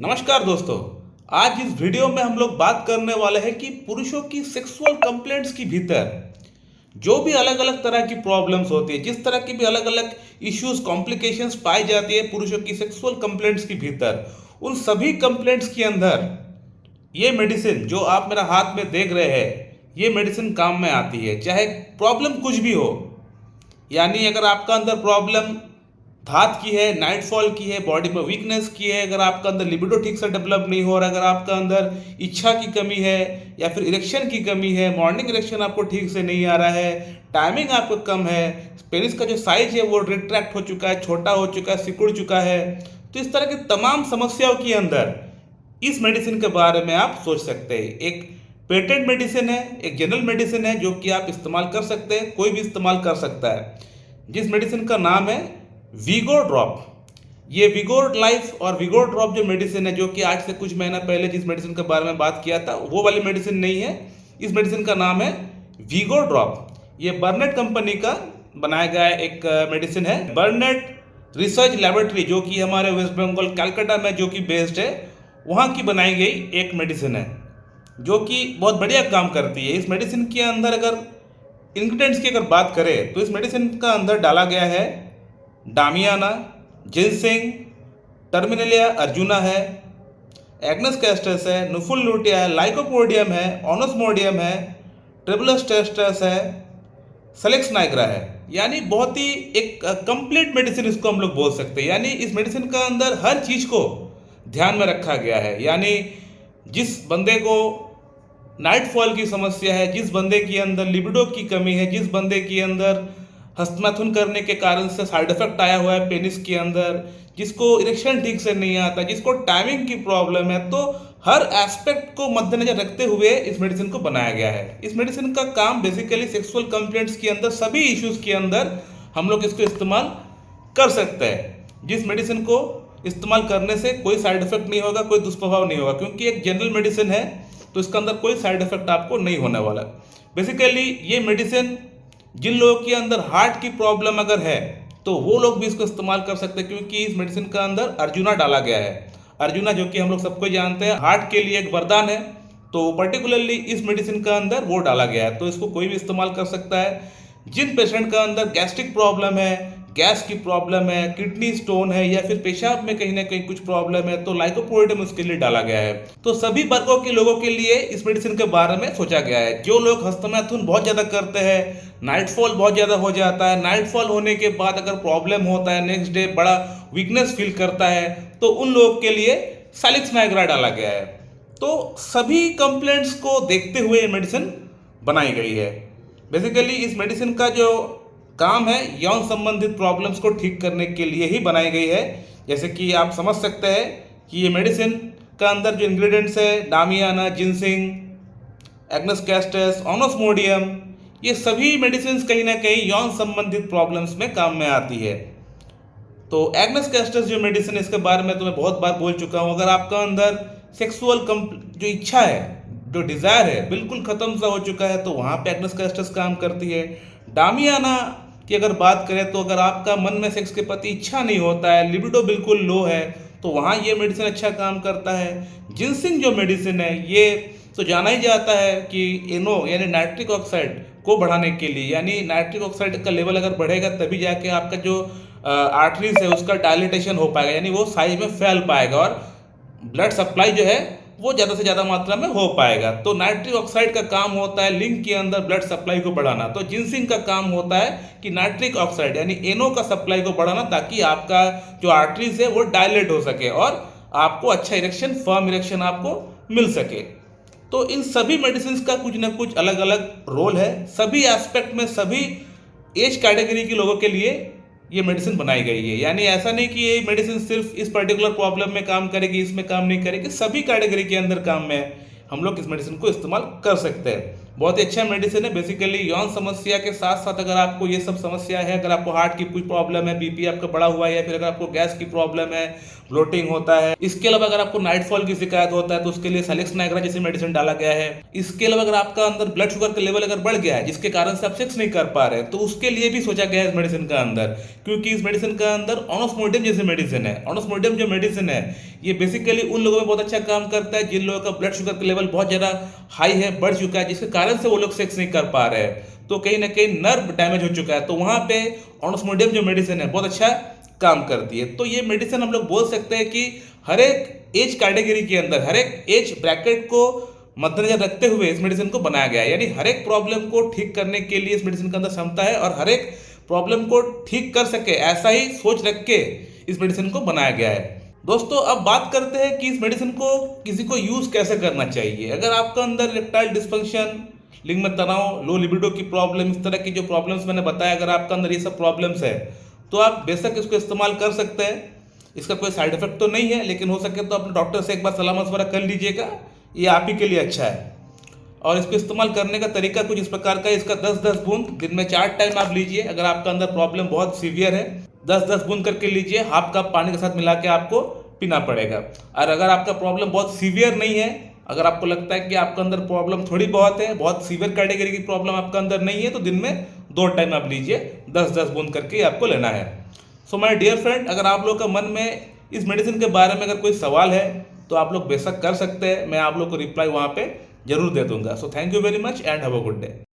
नमस्कार दोस्तों। आज इस वीडियो में हम लोग बात करने वाले हैं कि पुरुषों की सेक्सुअल कंप्लेंट्स के भीतर जो भी अलग अलग तरह की प्रॉब्लम्स होती है, जिस तरह की भी अलग अलग इश्यूज कॉम्प्लिकेशंस पाई जाती है पुरुषों की सेक्सुअल कंप्लेंट्स के भीतर, उन सभी कंप्लेंट्स के अंदर ये मेडिसिन जो आप मेरा हाथ में देख रहे हैं, ये मेडिसिन काम में आती है। चाहे प्रॉब्लम कुछ भी हो, यानी अगर आपका अंदर प्रॉब्लम धात की है, नाइटफॉल की है, बॉडी में वीकनेस की है, अगर आपका अंदर लिबिडो ठीक से डेवलप नहीं हो रहा, अगर आपका अंदर इच्छा की कमी है या फिर इरेक्शन की कमी है, मॉर्निंग इरेक्शन आपको ठीक से नहीं आ रहा है, टाइमिंग आपको कम है, पेनिस का जो साइज है वो रिट्रैक्ट हो चुका है, छोटा हो चुका है, सिकुड़ चुका है, तो इस तरह की तमाम समस्याओं के अंदर इस मेडिसिन के बारे में आप सोच सकते हैं। एक पेटेंट मेडिसिन है, एक जनरल मेडिसिन है जो कि आप इस्तेमाल कर सकते हैं, कोई भी इस्तेमाल कर सकता है, जिस मेडिसिन का नाम है वीगो ड्रॉप। ये वीगो लाइफ और वीगो ड्रॉप जो मेडिसिन है, जो कि आज से कुछ महीना पहले जिस मेडिसिन के बारे में बात किया था वो वाली मेडिसिन नहीं है। इस मेडिसिन का नाम है वीगो ड्रॉप। ये बर्नेट कंपनी का बनाया गया एक मेडिसिन है। बर्नेट रिसर्च लैबोरेटरी जो कि हमारे वेस्ट बंगाल कलकत्ता में जो कि बेस्ड है, वहाँ की बनाई गई एक मेडिसिन है जो कि बहुत बढ़िया काम करती है। इस मेडिसिन के अंदर अगर इंग्रेडिएंट्स की अगर बात करें तो इस मेडिसिन का अंदर डाला गया है डामियाना, जिनसिंग, टर्मिनेलिया अर्जुना है, एग्नस कैस्टस है, नुफुल लूटिया है, लाइकोपोडियम है, ओनोस्मोडियम है, ट्रिबुलस टेस्टस है, सेलेक्स नाइग्रा है। यानी बहुत ही एक कंप्लीट मेडिसिन इसको हम लोग बोल सकते हैं। यानी इस मेडिसिन का अंदर हर चीज़ को ध्यान में रखा गया है। यानी जिस बंदे को नाइटफॉल की समस्या है, जिस बंदे के अंदर लिबिडो की कमी है, जिस बंदे के अंदर हस्तमैथुन करने के कारण से साइड इफेक्ट आया हुआ है पेनिस के अंदर, जिसको इरेक्शन ठीक से नहीं आता, जिसको टाइमिंग की प्रॉब्लम है, तो हर एस्पेक्ट को मद्देनजर रखते हुए इस मेडिसिन को बनाया गया है। इस मेडिसिन का काम बेसिकली सेक्सुअल कंप्लेंट्स के अंदर, सभी इश्यूज के अंदर हम लोग इसको इस्तेमाल कर सकते हैं। जिस मेडिसिन को इस्तेमाल करने से कोई साइड इफेक्ट नहीं होगा, कोई दुष्प्रभाव नहीं होगा, क्योंकि एक जनरल मेडिसिन है तो इसके अंदर कोई साइड इफेक्ट आपको नहीं होने वाला। बेसिकली ये मेडिसिन जिन लोगों के अंदर हार्ट की प्रॉब्लम अगर है तो वो लोग भी इसको इस्तेमाल कर सकते हैं, क्योंकि इस मेडिसिन का अंदर अर्जुना डाला गया है। अर्जुना जो कि हम लोग सबको जानते हैं हार्ट के लिए एक वरदान है, तो पर्टिकुलरली इस मेडिसिन का अंदर वो डाला गया है, तो इसको कोई भी इस्तेमाल कर सकता है। जिन पेशेंट का अंदर गैस्ट्रिक प्रॉब्लम है, गैस की प्रॉब्लम है, किडनी स्टोन है, या फिर पेशाब में कहीं ना कहीं कुछ प्रॉब्लम है, तो लाइकोपोडियम उसके लिए डाला गया है। तो सभी वर्गों के लोगों के लिए इस मेडिसिन के बारे में सोचा गया है। जो लोग हस्तमैथुन बहुत ज़्यादा करते हैं, नाइटफॉल बहुत ज़्यादा हो जाता है, नाइटफॉल होने के बाद अगर प्रॉब्लम होता है, नेक्स्ट डे बड़ा वीकनेस फील करता है, तो उन लोगों के लिए सेलेक्स नाइग्रा डाला गया है। तो सभी कंप्लेंट्स को देखते हुए ये मेडिसिन बनाई गई है। बेसिकली इस मेडिसिन का जो काम है यौन संबंधित प्रॉब्लम्स को ठीक करने के लिए ही बनाई गई है। जैसे कि आप समझ सकते हैं कि ये मेडिसिन का अंदर जो इंग्रेडिएंट्स है डामियाना, जिनसिंग, एग्नस कैस्टस, ओनोस्मोडियम, ये सभी मेडिसिन कहीं ना कहीं यौन संबंधित प्रॉब्लम्स में काम में आती है। तो एग्नस कैस्टस जो मेडिसिन, इसके बारे में तो मैं बहुत बार बोल चुका हूँ। अगर आपका अंदर सेक्सुअल जो इच्छा है, जो डिज़ायर है, बिल्कुल ख़त्म सा हो चुका है, तो वहाँ पे एग्नस कैस्टस काम करती है। डामियाना की अगर बात करें तो अगर आपका मन में सेक्स के प्रति इच्छा नहीं होता है, लिबिडो बिल्कुल लो है, तो वहाँ ये मेडिसिन अच्छा काम करता है। जिनसिंग जो मेडिसिन है, ये तो जाना ही जाता है कि एनो यानी नाइट्रिक ऑक्साइड को बढ़ाने के लिए, यानी नाइट्रिक ऑक्साइड का लेवल अगर बढ़ेगा तभी जाके आपका जो आर्टरीज है उसका डायलिटेशन हो पाएगा, यानी वो साइज में फैल पाएगा और ब्लड सप्लाई जो है वो ज़्यादा से ज़्यादा मात्रा में हो पाएगा। तो नाइट्रिक ऑक्साइड का काम होता है लिंग के अंदर ब्लड सप्लाई को बढ़ाना, तो जिनसिंग का काम होता है कि नाइट्रिक ऑक्साइड यानी एनो का सप्लाई को बढ़ाना, ताकि आपका जो आर्टरीज है वो डायलेट हो सके और आपको अच्छा इरेक्शन, फर्म इरेक्शन आपको मिल सके। तो इन सभी मेडिसिन का कुछ ना कुछ अलग अलग रोल है। सभी एस्पेक्ट में, सभी एज कैटेगरी के लोगों के लिए ये मेडिसिन बनाई गई है। यानी ऐसा नहीं कि ये मेडिसिन सिर्फ इस पर्टिकुलर प्रॉब्लम में काम करेगी, इसमें काम नहीं करेगी, सभी कैटेगरी के अंदर काम में हम लोग इस मेडिसिन को इस्तेमाल कर सकते हैं। बहुत ही अच्छा मेडिसिन है। बेसिकली यौन समस्या के साथ साथ अगर आपको ये सब समस्या है, अगर आपको हार्ट की कोई प्रॉब्लम है, बीपी आपका बढ़ा हुआ है, या फिर अगर आपको गैस की प्रॉब्लम है, ब्लोटिंग होता है, इसके अलावा अगर आपको नाइटफॉल की शिकायत होता है तो उसके लिए सेलिक्स नाइग्रा जैसी मेडिसिन डाला गया है। इसके अलावा अगर आपका अंदर ब्लड शुगर का लेवल अगर बढ़ गया है जिसके कारण से आप सेक्स नहीं कर पा रहे, तो उसके लिए भी सोचा गया है इस मेडिसिन का अंदर, क्योंकि इस मेडिसिन का अंदर ऑनोस्मोडियम जैसी मेडिसिन है। ऑनोस्मोडियम जो मेडिसिन है ये बेसिकली उन लोगों में बहुत अच्छा काम करता है जिन लोगों का ब्लड शुगर का लेवल बहुत ज़्यादा हाई है, बढ़ चुका है, जिसके कारण से वो लोग सेक्स नहीं कर पा रहे हैं, तो कहीं ना कहीं नर्व डैमेज हो चुका है, तो वहाँ पे ऑनोस्मोडियम जो मेडिसिन है बहुत अच्छा काम करती है। तो ये मेडिसिन हम लोग बोल सकते हैं कि हर एक एज कैटेगरी के अंदर, हर एक एज ब्रैकेट को मद्देनजर रखते हुए इस मेडिसिन को बनाया गया है। यानी हर एक प्रॉब्लम को ठीक करने के लिए इस मेडिसिन के अंदर क्षमता है और हर एक प्रॉब्लम को ठीक कर सके ऐसा ही सोच रख के इस मेडिसिन को बनाया गया है। दोस्तों अब बात करते हैं कि इस मेडिसिन को किसी को यूज कैसे करना चाहिए। अगर आपका अंदर इरेक्टाइल डिस्फंक्शन, लिंग में तनाव, लो लिबिडो की प्रॉब्लम, इस तरह की जो प्रॉब्लम्स मैंने बताया, अगर आपका अंदर ये सब प्रॉब्लम्स है तो आप बेशक इसको इस्तेमाल कर सकते हैं। इसका कोई साइड इफेक्ट तो नहीं है, लेकिन हो सके तो अपने डॉक्टर से एक बार सलाह मशवरा कर लीजिएगा, ये आप ही के लिए अच्छा है। और इसको इस्तेमाल करने का तरीका कुछ इस प्रकार का है। इसका 10-10 बूंद दिन में 4 टाइम आप लीजिए। अगर आपका अंदर प्रॉब्लम बहुत सीवियर है 10-10 बूंद करके लीजिए, हाफ कप पानी के साथ मिला के आपको पीना पड़ेगा। और अगर आपका प्रॉब्लम बहुत सीवियर नहीं है, अगर आपको लगता है कि आपका अंदर प्रॉब्लम थोड़ी बहुत है, बहुत सीवियर कैटेगरी की प्रॉब्लम आपका अंदर नहीं है, तो दिन में 2 टाइम आप लीजिए, 10-10 बूंद करके आपको लेना है। सो माय डियर फ्रेंड, अगर आप लोग का मन में इस मेडिसिन के बारे में अगर कोई सवाल है तो आप लोग बेशक कर सकते हैं, मैं आप लोग को रिप्लाई वहाँ पे जरूर दे दूंगा। So thank you very much and have a good day.